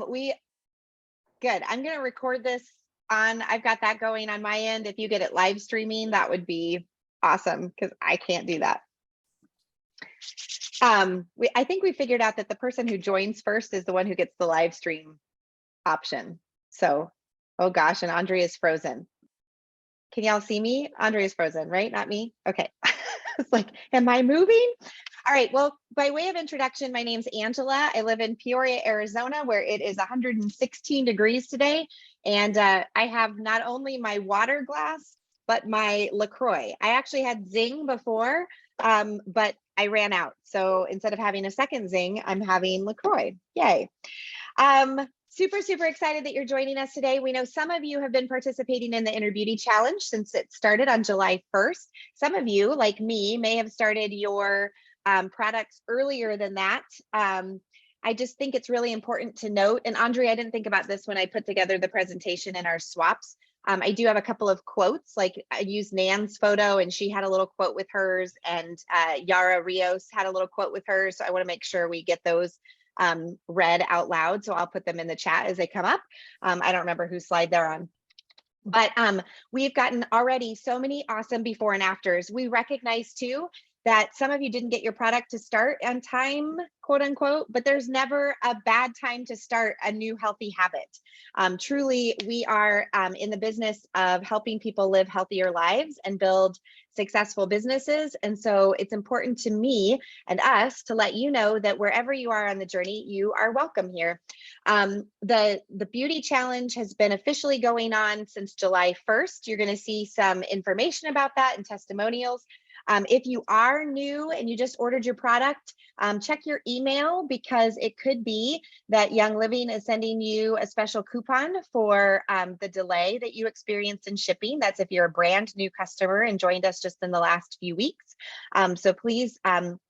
We good. I'm going to record this on, I've got that going on my end. If you get it live streaming, that would be awesome because I can't do that. I think we figured out that the person who joins first is the one who gets the live stream option. So, oh gosh, and Andrea's frozen. Can y'all see me? Andrea's frozen, right? Not me? Okay. It's like, am I moving? All right, well, by way of introduction, my name's Angela. I live in Peoria, Arizona, where it is 116 degrees today. And I have not only my water glass, but my LaCroix. I actually had Zing before, but I ran out. So instead of having a second Zing, I'm having LaCroix. Yay. Super, super excited that you're joining us today. We know some of you have been participating in the Inner Beauty Challenge since it started on July 1st. Some of you, like me, may have started your products earlier than that. I just think it's really important to note, and Andrea, I didn't think about this when I put together the presentation in our swaps. I do have a couple of quotes, like I used Nan's photo and she had a little quote with hers, and Yara Rios had a little quote with hers. So I want to make sure we get those read out loud. So I'll put them in the chat as they come up. I don't remember whose slide they're on. But we've gotten already so many awesome before and afters. We recognize too that some of you didn't get your product to start on time, quote unquote, but there's never a bad time to start a new healthy habit. Truly, we are in the business of helping people live healthier lives and build successful businesses. And so it's important to me and us to let you know that wherever you are on the journey, you are welcome here. The Beauty Challenge has been officially going on since July 1st. You're going to see some information about that and testimonials. If you are new and you just ordered your product, check your email, because it could be that Young Living is sending you a special coupon for the delay that you experienced in shipping. That's if you're a brand new customer and joined us just in the last few weeks. So please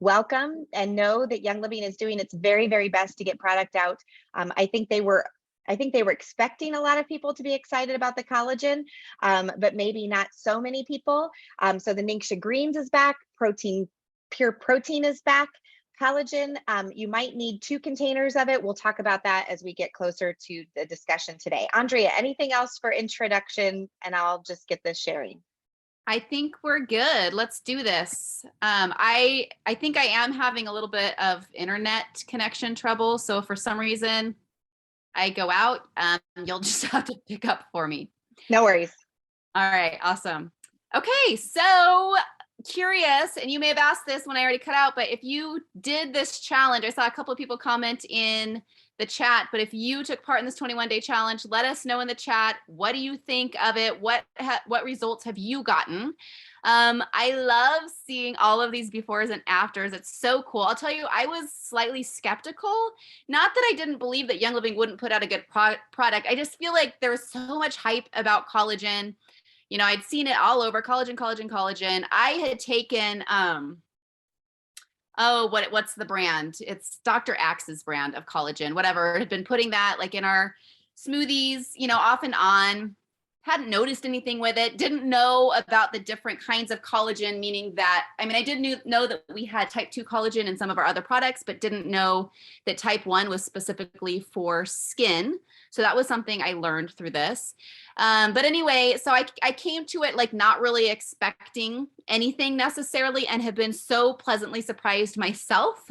welcome and know that Young Living is doing its very, very best to get product out. I think they were expecting a lot of people to be excited about the collagen, but maybe not so many people. So the Ningxia Greens is back, Pure Protein is back, collagen. You might need 2 containers of it. We'll talk about that as we get closer to the discussion today. Andrea, anything else for introduction? And I'll just get this sharing. I think we're good. Let's do this. I think I am having a little bit of internet connection trouble. So for some reason I go out, you'll just have to pick up for me. No worries. All right, awesome. Okay, so curious, and you may have asked this when I already cut out, but if you did this challenge, I saw a couple of people comment in the chat, but if you took part in this 21-day challenge, let us know in the chat. What do you think of it? What results have you gotten? I love seeing all of these befores and afters. It's so cool. I'll tell you, I was slightly skeptical. Not that I didn't believe that Young Living wouldn't put out a good product. I just feel like there was so much hype about collagen. You know, I'd seen it all over, collagen, collagen, collagen. I had taken, what's the brand? It's Dr. Axe's brand of collagen, whatever. Had been putting that like in our smoothies, you know, off and on. Hadn't noticed anything with it, didn't know about the different kinds of collagen, meaning that, I mean, I did know that we had type 2 collagen in some of our other products, but didn't know that type 1 was specifically for skin. So that was something I learned through this. But anyway, so I came to it like not really expecting anything necessarily, and have been so pleasantly surprised myself.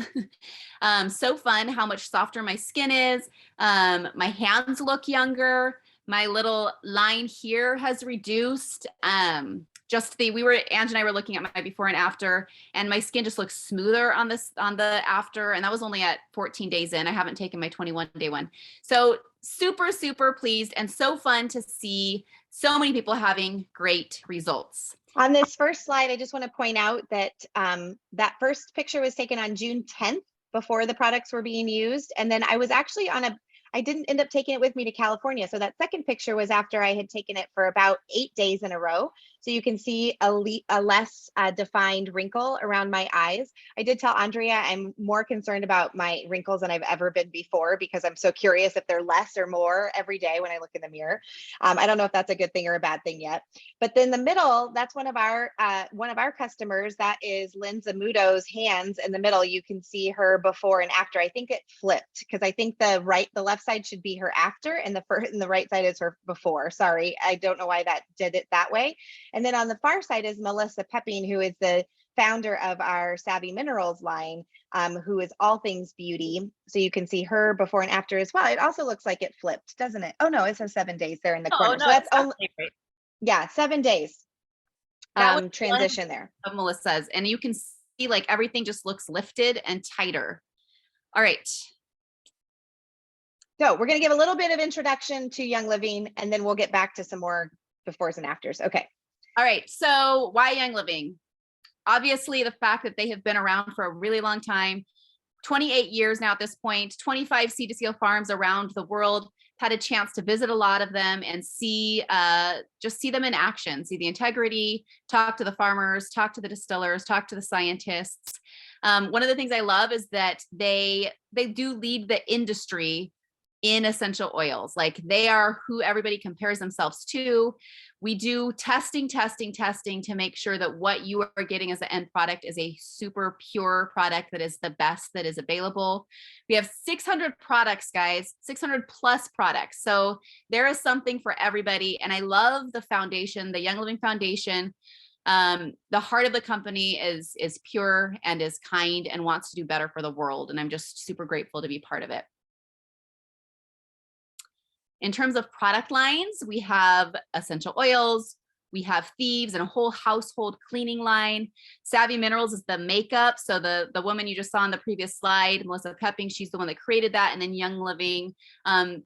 So fun how much softer my skin is. My hands look younger. My little line here has reduced. Ange and I were looking at my before and after, and my skin just looks smoother on the after. And that was only at 14 days in. I haven't taken my 21-day one. So super, super pleased, and so fun to see so many people having great results. On this first slide, I just want to point out that that first picture was taken on June 10th before the products were being used. And then I was actually I didn't end up taking it with me to California. So that second picture was after I had taken it for about 8 days in a row. So you can see a less defined wrinkle around my eyes. I did tell Andrea I'm more concerned about my wrinkles than I've ever been before, because I'm so curious if they're less or more every day when I look in the mirror. I don't know if that's a good thing or a bad thing yet. But then the middle, that's one of our customers. That is Lynn Zamudo's hands in the middle. You can see her before and after. I think it flipped, because I think the left side should be her after, and the right side is her before. Sorry, I don't know why that did it that way. And then on the far side is Melissa Pepping, who is the founder of our Savvy Minerals line, who is all things beauty. So you can see her before and after as well. It also looks like it flipped, doesn't it? Oh no, it says 7 days there in the corner. no, So that's it's only, definitely right. yeah, 7 days That was one transition there. of Melissa's, and you can see like everything just looks lifted and tighter. All right. So we're going to give a little bit of introduction to Young Living, and then we'll get back to some more befores and afters. Okay. All right. So why Young Living? Obviously, the fact that they have been around for a really long time, 28 years now at this point, 25 seed to seal farms around the world. Had a chance to visit a lot of them and see them in action, see the integrity, talk to the farmers, talk to the distillers, talk to the scientists. One of the things I love is that they do lead the industry in essential oils. Like, they are who everybody compares themselves to. We do testing to make sure that what you are getting as the end product is a super pure product that is the best that is available. We have 600 products, guys, 600 plus products. So there is something for everybody. And I love the foundation, the Young Living Foundation. The heart of the company is pure and is kind and wants to do better for the world. And I'm just super grateful to be part of it. In terms of product lines, we have essential oils, we have Thieves and a whole household cleaning line. Savvy Minerals is the makeup. So the woman you just saw on the previous slide, Melissa Pepping, she's the one that created that. And then Young Living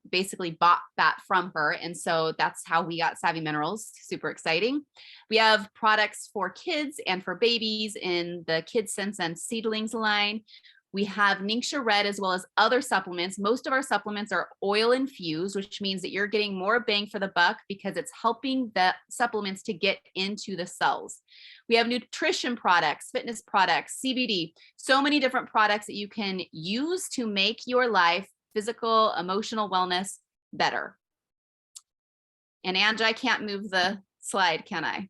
basically bought that from her. And so that's how we got Savvy Minerals. Super exciting. We have products for kids and for babies in the Kids Sense and Seedlings line. We have Ningxia Red as well as other supplements. Most of our supplements are oil infused, which means that you're getting more bang for the buck because it's helping the supplements to get into the cells. We have nutrition products, fitness products, CBD, so many different products that you can use to make your life, physical, emotional wellness better. And Angie, I can't move the slide, can I?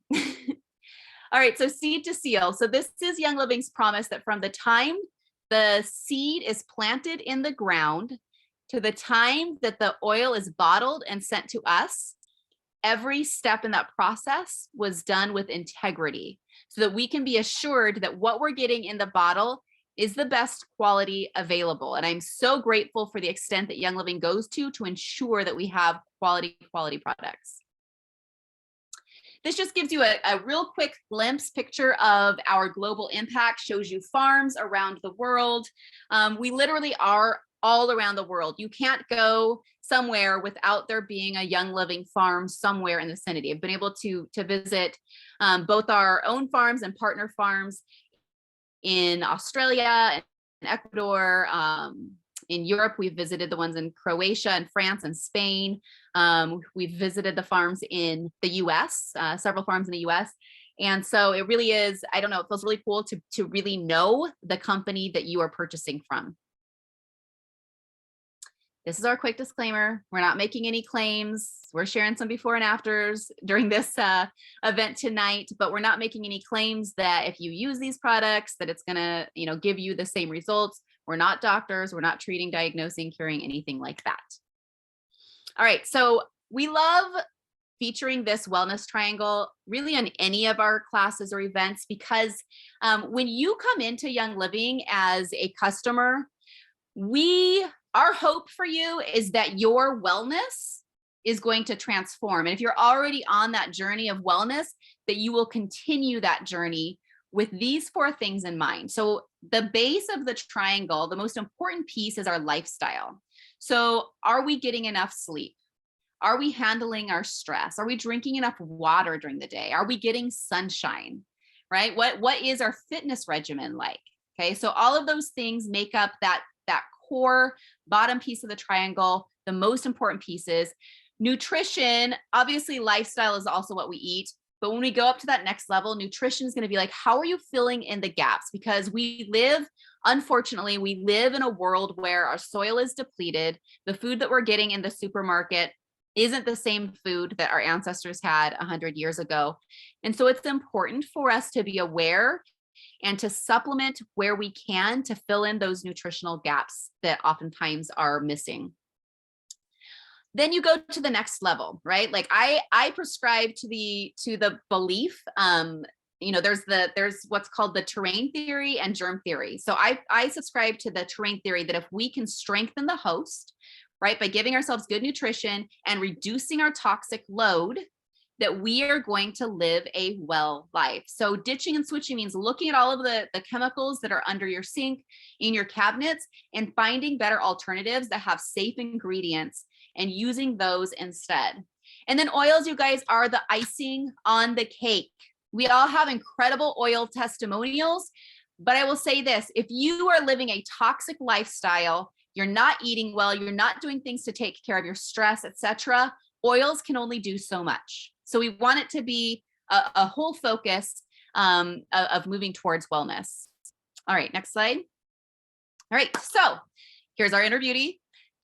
All right, so seed to seal. So this is Young Living's promise that from the time the seed is planted in the ground to the time that the oil is bottled and sent to us, every step in that process was done with integrity so that we can be assured that what we're getting in the bottle is the best quality available. And I'm so grateful for the extent that Young Living goes to ensure that we have quality products. This just gives you a real quick glimpse picture of our global impact, shows you farms around the world. We literally are all around the world. You can't go somewhere without there being a Young Living farm somewhere in the vicinity. I've been able to visit both our own farms and partner farms in Australia and Ecuador. In Europe, we've visited the ones in Croatia and France and Spain. We've visited the farms in the US, several farms in the US. And so it really is, I don't know, it feels really cool to really know the company that you are purchasing from. This is our quick disclaimer. We're not making any claims. We're sharing some before and afters during this event tonight, but we're not making any claims that if you use these products, that it's gonna, give you the same results. We're not doctors. We're not treating, diagnosing, curing, anything like that. All right. So we love featuring this wellness triangle really on any of our classes or events, because when you come into Young Living as a customer, our hope for you is that your wellness is going to transform. And if you're already on that journey of wellness, that you will continue that journey with these 4 things in mind. So the base of the triangle, the most important piece is our lifestyle. So are we getting enough sleep? Are we handling our stress? Are we drinking enough water during the day? Are we getting sunshine, right? What is our fitness regimen like? Okay, so all of those things make up that core bottom piece of the triangle, the most important pieces. Nutrition, obviously lifestyle is also what we eat, But when we go up to that next level, nutrition is going to be like, how are you filling in the gaps? Because unfortunately, we live in a world where our soil is depleted. The food that we're getting in the supermarket isn't the same food that our ancestors had 100 years ago. And so it's important for us to be aware and to supplement where we can to fill in those nutritional gaps that oftentimes are missing. Then you go to the next level, right? Like I prescribe to the belief, there's what's called the terrain theory and germ theory. So I subscribe to the terrain theory that if we can strengthen the host, right, by giving ourselves good nutrition and reducing our toxic load, that we are going to live a well life. So ditching and switching means looking at all of the chemicals that are under your sink, in your cabinets, and finding better alternatives that have safe ingredients and using those instead. And then oils, you guys, are the icing on the cake. We all have incredible oil testimonials, but I will say this, if you are living a toxic lifestyle, you're not eating well, you're not doing things to take care of your stress, etc., oils can only do so much. So we want it to be a whole focus of moving towards wellness. All right, next slide. All right, so here's our Inner Beauty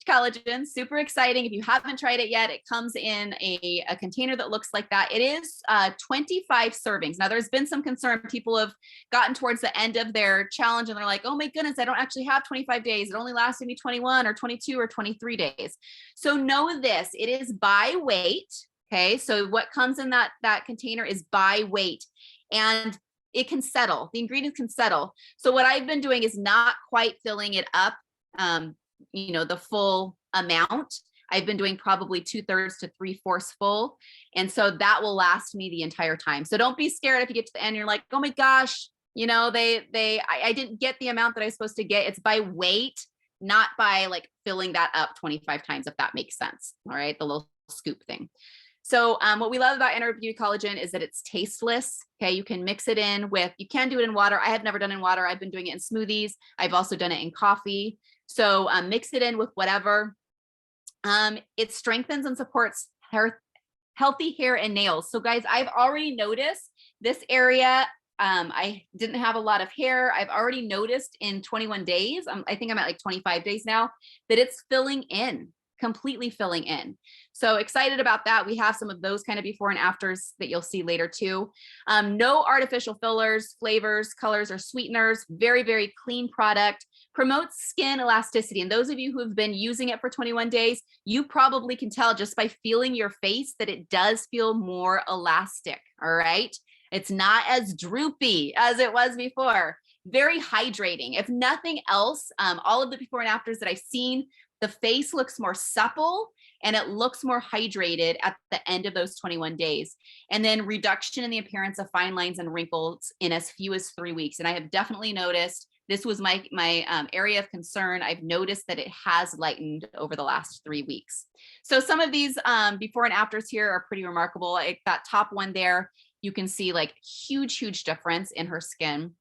collagen. Super exciting. If you haven't tried it yet, it comes in a container that looks like that. It is 25 servings. Now, there's been some concern. People have gotten towards the end of their challenge and they're like, oh my goodness, I don't actually have 25 days. It only lasts me 21 or 22 or 23 days. So know this, it is by weight. Okay, so what comes in that container is by weight, and it can settle. The ingredients can settle. So what I've been doing is not quite filling it up, the full amount. I've been doing probably 2/3 to 3/4 full. And so that will last me the entire time. So don't be scared if you get to the end, and you're like, oh my gosh, I didn't get the amount that I was supposed to get. It's by weight, not by like filling that up 25 times, if that makes sense. All right, the little scoop thing. So what we love about Inner Beauty Collagen is that it's tasteless. Okay, you can mix it in with, you can do it in water. I have never done it in water. I've been doing it in smoothies. I've also done it in coffee. So mix it in with whatever. It strengthens and supports healthy hair and nails. So guys, I've already noticed this area. I didn't have a lot of hair. I've already noticed in 21 days, I think I'm at like 25 days now, that it's filling in, completely filling in. So excited about that. We have some of those kind of before and afters that you'll see later too. No artificial fillers, flavors, colors, or sweeteners. Very, very clean product. Promotes skin elasticity. And those of you who have been using it for 21 days, you probably can tell just by feeling your face that it does feel more elastic. All right. It's not as droopy as it was before. Very hydrating. If nothing else, all of the before and afters that I've seen, the face looks more supple and it looks more hydrated at the end of those 21 days. And then reduction in the appearance of fine lines and wrinkles in as few as 3 weeks. And I have definitely noticed, this was my area of concern. I've noticed that it has lightened over the last 3 weeks. So some of these before and afters here are pretty remarkable. Like that top one there, you can see like huge difference in her skin.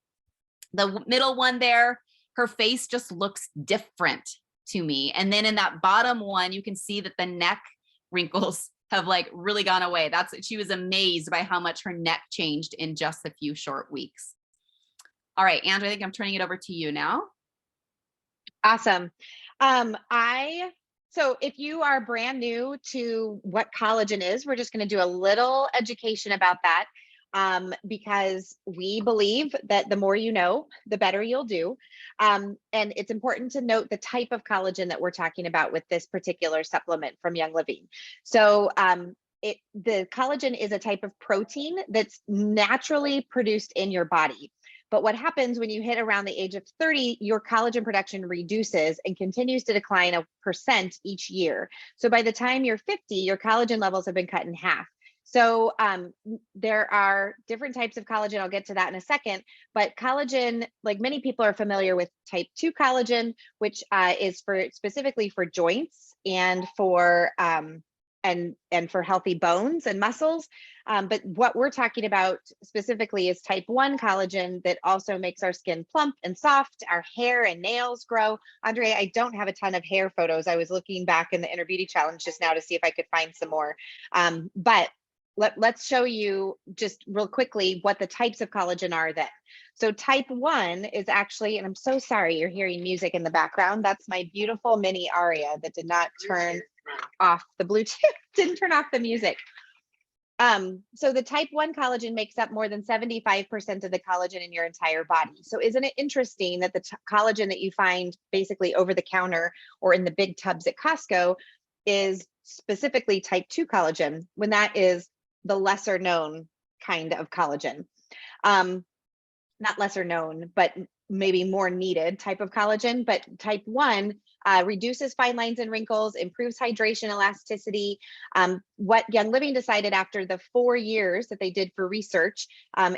The middle one there, her face just looks different to me. And then in that bottom one, you can see that the neck wrinkles have like really gone away. She was amazed by how much her neck changed in just a few short weeks. All right, Andrea, I think I'm turning it over to you now. Awesome. So if you are brand new to what collagen is, we're just going to do a little education about that. Because we believe that the more you know, the better you'll do. And it's important to note the type of collagen that we're talking about with this particular supplement from Young Living. So the collagen is a type of protein that's naturally produced in your body. But what happens when you hit around the age of 30, your collagen production reduces and continues to decline 1% each year. So by the time you're 50, your collagen levels have been cut in half. So there are different types of collagen. I'll get to that in a second. But collagen, like many people are familiar with type 2 collagen, which is specifically for joints and for healthy bones and muscles. But what we're talking about specifically is type 1 collagen that also makes our skin plump and soft, our hair and nails grow. Andrea, I don't have a ton of hair photos. I was looking back in the Inner Beauty Challenge just now to see if I could find some more. But let's show you just real quickly what the types of collagen are then. So type 1 is actually, and I'm so sorry you're hearing music in the background. That's my beautiful mini Aria that did not turn off the Bluetooth, didn't turn off the music. So the type 1 collagen makes up more than 75% of the collagen in your entire body. So isn't it interesting that the collagen that you find basically over the counter or in the big tubs at Costco is specifically type 2 collagen, when that is the lesser known kind of collagen. Not lesser known, but maybe more needed type of collagen. But type 1 reduces fine lines and wrinkles, improves hydration, elasticity. What Young Living decided after the 4 years that they did for research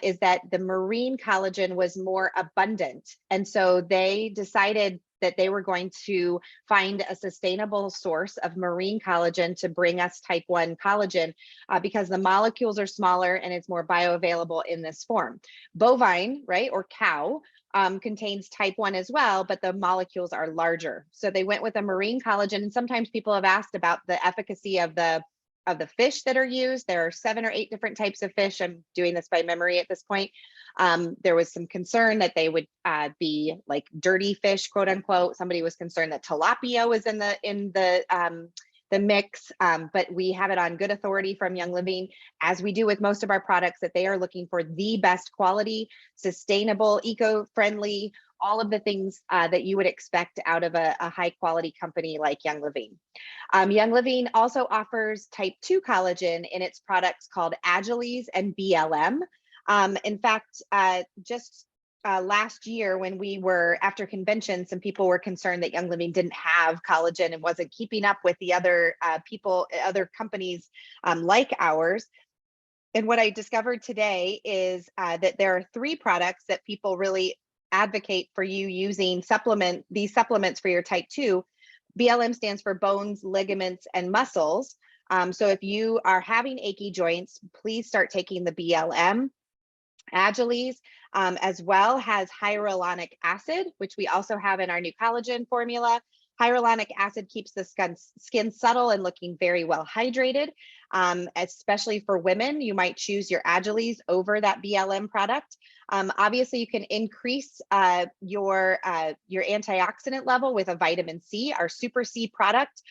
is that the marine collagen was more abundant. And so they decided that they were going to find a sustainable source of marine collagen to bring us type 1 collagen because the molecules are smaller and it's more bioavailable in this form. Bovine, right, or cow, contains type 1 as well, but the molecules are larger. So they went with a marine collagen. And sometimes people have asked about the efficacy of the fish that are used. There are 7 or 8 different types of fish. I'm doing this by memory at this point. There was some concern that they would be like dirty fish, quote unquote. Somebody was concerned that tilapia was in the mix, but we have it on good authority from Young Living, as we do with most of our products, that they are looking for the best quality, sustainable, eco-friendly, all of the things that you would expect out of a high quality company like Young Living. Young Living also offers type 2 collagen in its products called Agiles and BLM. In fact, just last year when we were after convention, some people were concerned that Young Living didn't have collagen and wasn't keeping up with the other other companies like ours. And what I discovered today is that there are 3 products that people really advocate for you using these supplements for your type 2. BLM stands for bones, ligaments, and muscles. So if you are having achy joints, please start taking the BLM. Agiles as well has hyaluronic acid, which we also have in our new collagen formula. Hyaluronic acid keeps the skin subtle and looking very well hydrated. Especially for women, you might choose your Agiles over that BLM product. Obviously, you can increase your antioxidant level with a vitamin C. Our Super C product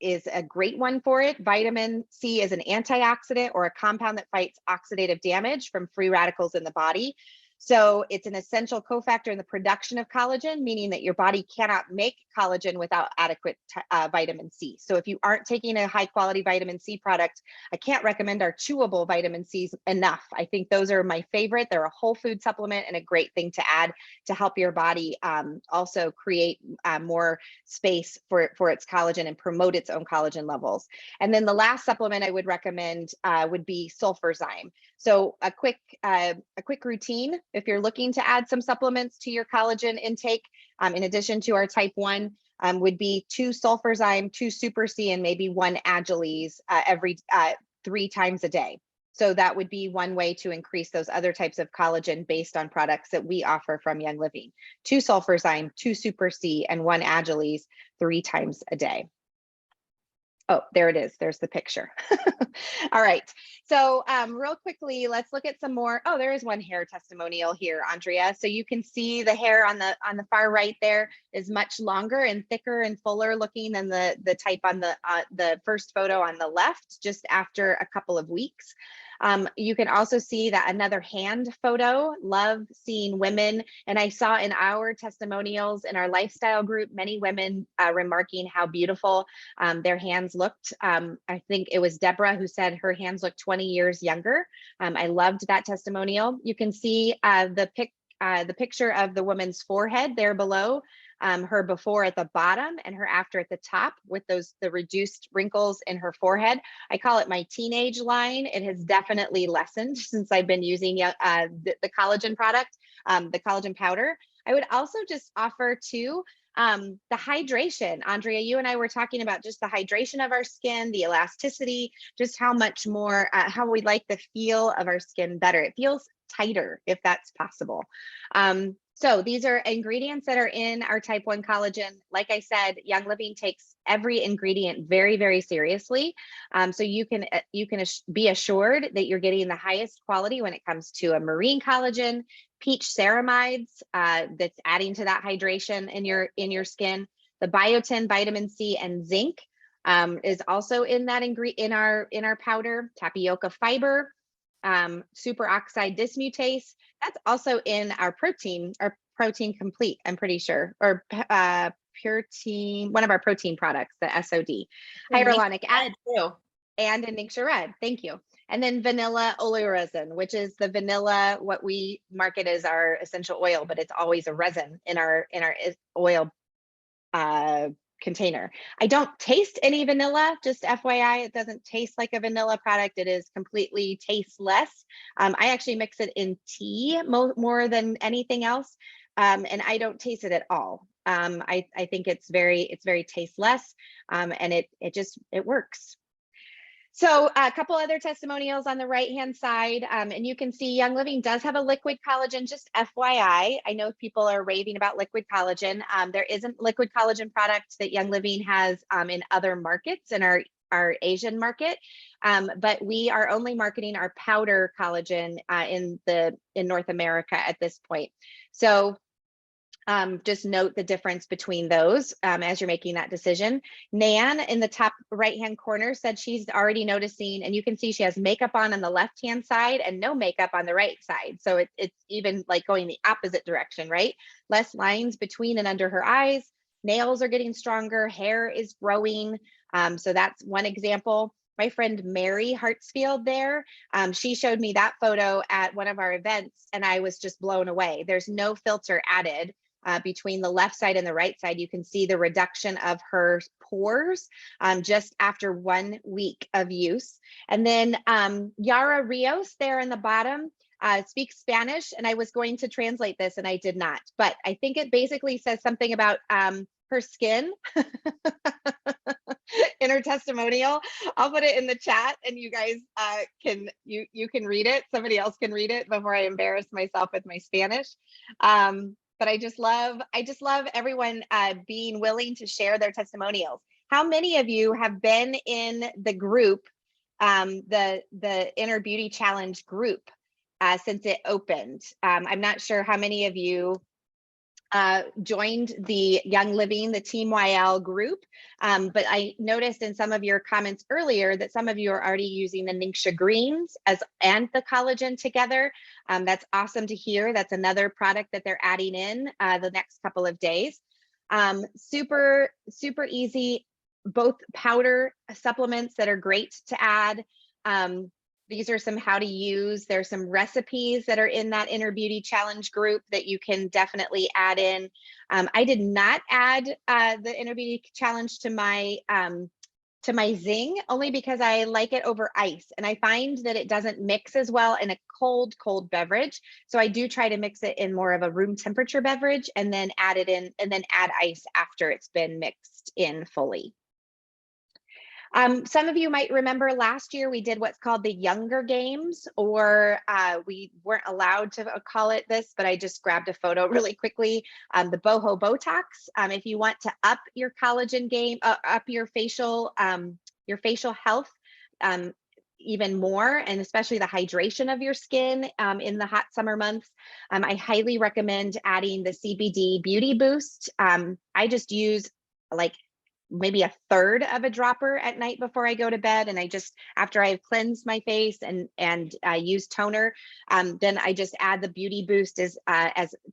is a great one for it. Vitamin C is an antioxidant or a compound that fights oxidative damage from free radicals in the body. So it's an essential cofactor in the production of collagen, meaning that your body cannot make collagen without adequate vitamin C. So if you aren't taking a high quality vitamin C product, I can't recommend our chewable vitamin C's enough. I think those are my favorite. They're a whole food supplement and a great thing to add to help your body also create more space for its collagen and promote its own collagen levels. And then the last supplement I would recommend would be Sulfurzyme. So a quick routine, if you're looking to add some supplements to your collagen intake, in addition to our type 1, would be 2 Sulfurzyme, 2 Super C, and maybe 1 Agiles every 3 times a day. So that would be one way to increase those other types of collagen based on products that we offer from Young Living. 2 Sulfurzyme, 2 Super C, and 1 Agiles 3 times a day. Oh, there it is. There's the picture. All right. So real quickly, let's look at some more. Oh, there is one hair testimonial here, Andrea. So you can see the hair on the far right there is much longer and thicker and fuller looking than the type on the first photo on the left, just after a couple of weeks. You can also see that another hand photo. Love seeing women. And I saw in our testimonials in our lifestyle group, many women remarking how beautiful their hands looked. I think it was Deborah who said her hands looked 20 years younger. I loved that testimonial. You can see the picture of the woman's forehead there below. Her before at the bottom and her after at the top with the reduced wrinkles in her forehead. I call it my teenage line. It has definitely lessened since I've been using the collagen product, the collagen powder. I would also just offer too, the hydration. Andrea, you and I were talking about just the hydration of our skin, the elasticity, just how much more, how we like the feel of our skin better. It feels tighter if that's possible. So these are ingredients that are in our type 1 collagen. Like I said, Young Living takes every ingredient very, very seriously. So you can be assured that you're getting the highest quality when it comes to a marine collagen, peach ceramides, that's adding to that hydration in your skin. The biotin, vitamin C, and zinc is also in that in our powder. Tapioca fiber, superoxide dismutase. That's also in our protein complete, I'm pretty sure, or Puretein, one of our protein products, the SOD. Hyaluronic acid too. and in Ningxia Red. Thank you. And then vanilla oleoresin, which is the vanilla, what we market as our essential oil, but it's always a resin in our oil container. I don't taste any vanilla, just FYI, it doesn't taste like a vanilla product. It is completely tasteless. I actually mix it in tea more than anything else. And I don't taste it at all. I think it's very tasteless, and it works. So a couple other testimonials on the right-hand side, and you can see Young Living does have a liquid collagen, just FYI. I know people are raving about liquid collagen. There isn't liquid collagen product that Young Living has in other markets in our Asian market, but we are only marketing our powder collagen in North America at this point. So just note the difference between those as you're making that decision. Nan in the top right-hand corner said she's already noticing, and you can see she has makeup on the left-hand side and no makeup on the right side. So it's even like going the opposite direction, right? Less lines between and under her eyes. Nails are getting stronger. Hair is growing. So that's one example. My friend Mary Hartsfield there, she showed me that photo at one of our events, and I was just blown away. There's no filter added. Between the left side and the right side, you can see the reduction of her pores just after 1 week of use. And then Yara Rios there in the bottom speaks Spanish, and I was going to translate this and I did not, but I think it basically says something about her skin in her testimonial. I'll put it in the chat and you guys you can read it. Somebody else can read it before I embarrass myself with my Spanish. But I just love everyone being willing to share their testimonials. How many of you have been in the group, the Inner Beauty Challenge group since it opened? I'm not sure how many of you joined the Young Living, the Team YL group. But I noticed in some of your comments earlier that some of you are already using the Ningxia greens and the collagen together. That's awesome to hear. That's another product that they're adding in the next couple of days. Super easy, both powder supplements that are great to add. These are some how to use. There's some recipes that are in that Inner Beauty Challenge group that you can definitely add in. I did not add the Inner Beauty Challenge to my Zing, only because I like it over ice, and I find that it doesn't mix as well in a cold beverage. So I do try to mix it in more of a room temperature beverage and then add it in, and then add ice after it's been mixed in fully. Some of you might remember last year we did what's called the Younger Games, or we weren't allowed to call it this, but I just grabbed a photo really quickly. The Boho Botox. If you want to up your collagen game, up your facial health even more, and especially the hydration of your skin in the hot summer months, I highly recommend adding the CBD Beauty Boost. I just use like maybe a third of a dropper at night before I go to bed. And I just, after I've cleansed my face and use toner, then I just add the Beauty Boost as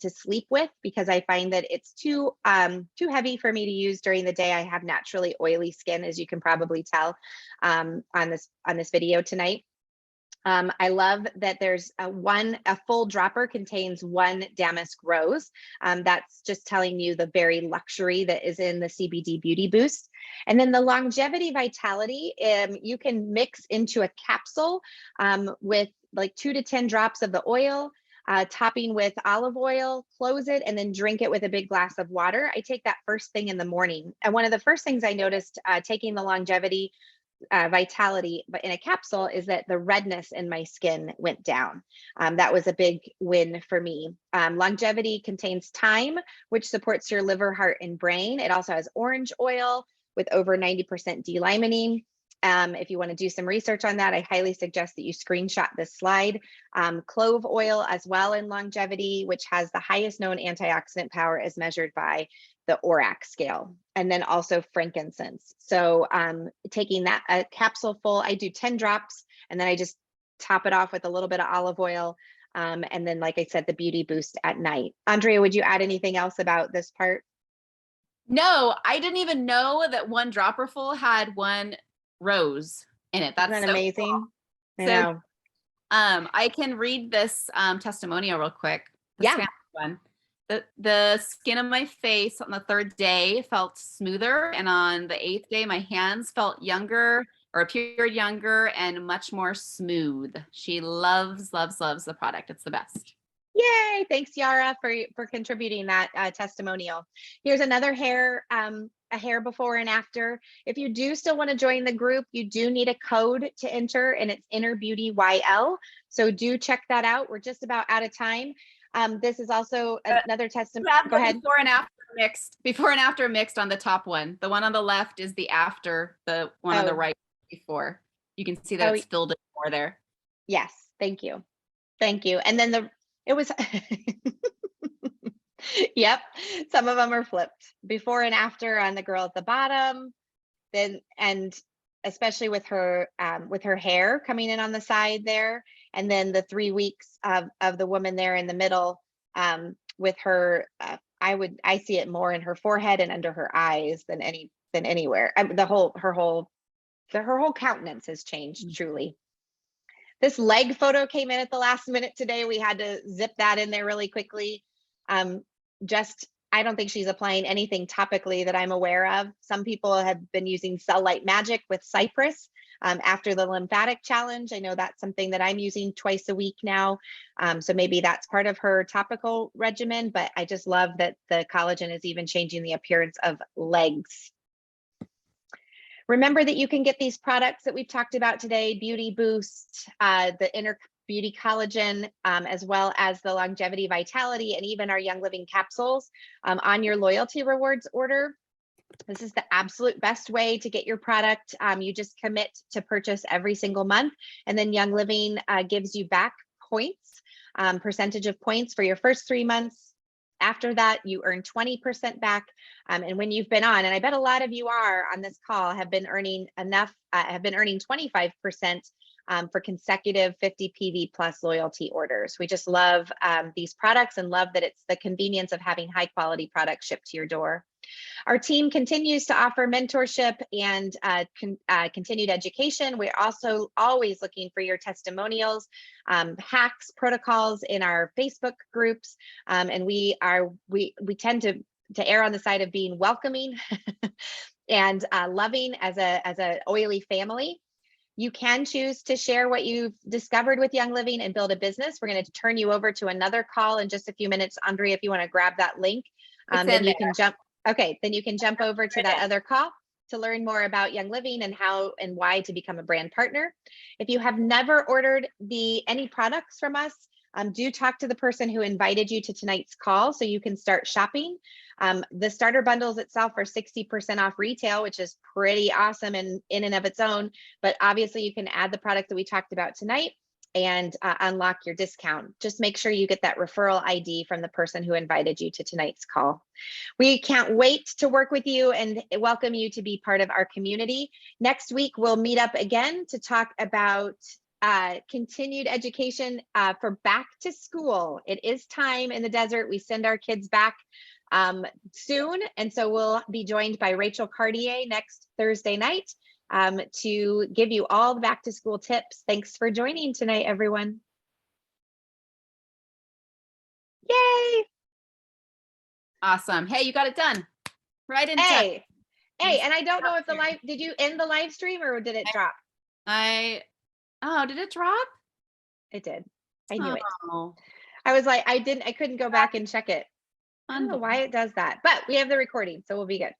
to sleep with, because I find that it's too heavy for me to use during the day. I have naturally oily skin, as you can probably tell on this video tonight. I love that there's a full dropper contains 1 damask rose. That's just telling you the very luxury that is in the CBD Beauty Boost. And then the Longevity Vitality, you can mix into a capsule with like 2 to 10 drops of the oil, topping with olive oil, close it, and then drink it with a big glass of water. I take that first thing in the morning. And one of the first things I noticed taking the Longevity Vitality, but in a capsule, is that the redness in my skin went down. That was a big win for me. Longevity contains thyme, which supports your liver, heart, and brain. It also has orange oil with over 90% D-limonene. If you want to do some research on that, I highly suggest that you screenshot this slide. Clove oil as well in longevity, which has the highest known antioxidant power as measured by the ORAC scale, and then also frankincense. So taking that a capsule full, I do 10 drops, and then I just top it off with a little bit of olive oil. And then, like I said, the beauty boost at night. Andrea, would you add anything else about this part? No, I didn't even know that one dropper full had one rose in it. That's Isn't that so amazing? cool. I So know. I can read this testimonial real quick. The Yeah. Spanish one. The skin of my face on the 3rd day felt smoother, and on the 8th day, my hands felt younger or appeared younger and much more smooth. She loves, loves, loves the product. It's the best. Yay! Thanks, Yara, for contributing that testimonial. Here's another hair, a hair before and after. If you do still want to join the group, you do need a code to enter, and it's Inner Beauty YL. So do check that out. We're just about out of time. This is also another testimony. Go ahead. Before and after mixed. Before and after mixed on the top one. The one on the left is the after. The one on the right before. You can see that it's filled in more there. Yes. Thank you. Thank you. And then it was, yep. Some of them are flipped before and after on the girl at the bottom. Then, and especially with her hair coming in on the side there. And then the 3 weeks of the woman there in the middle with her, I see it more in her forehead and under her eyes than anywhere. Her whole countenance has changed truly. This leg photo came in at the last minute today. We had to zip that in there really quickly. I don't think she's applying anything topically that I'm aware of. Some people have been using Cell Light Magic with Cypress after the lymphatic challenge. I know that's something that I'm using twice a week now. So maybe that's part of her topical regimen, but I just love that the collagen is even changing the appearance of legs. Remember that you can get these products that we've talked about today, Beauty Boost, the Inner Beauty Collagen, as well as the Longevity Vitality, and even our Young Living capsules on your loyalty rewards order. This is the absolute best way to get your product. You just commit to purchase every single month, and then Young Living gives you back points, percentage of points for your first 3 months. After that, you earn 20% back. And when you've been on, and I bet a lot of you are on this call, have been earning enough, have been earning 25% for consecutive 50 PV plus loyalty orders. We just love these products and love that it's the convenience of having high quality products shipped to your door. Our team continues to offer mentorship and continued education. We're also always looking for your testimonials, hacks, protocols in our Facebook groups, and we tend to err on the side of being welcoming and loving as a oily family. You can choose to share what you've discovered with Young Living and build a business. We're going to turn you over to another call in just a few minutes. Andrea, if you want to grab that link, then you can jump. Okay, then you can jump over to that other call to learn more about Young Living and how and why to become a brand partner. If you have never ordered any products from us, do talk to the person who invited you to tonight's call so you can start shopping. The starter bundles itself are 60% off retail, which is pretty awesome in and of its own. But obviously you can add the product that we talked about tonight and unlock your discount. Just make sure you get that referral ID from the person who invited you to tonight's call. We can't wait to work with you and welcome you to be part of our community. Next week, we'll meet up again to talk about continued education for back to school. It is time in the desert. We send our kids back soon. And so we'll be joined by Rachel Cartier next Thursday night to give you all the back to school tips. Thanks for joining tonight, everyone. Yay. Awesome. Hey, you got it done. Right in time. Hey, and I don't know if did you end the live stream or did it drop? Did it drop? It did. I knew it. I was like, I couldn't go back and check it. I don't know why it does that, but we have the recording, so we'll be good.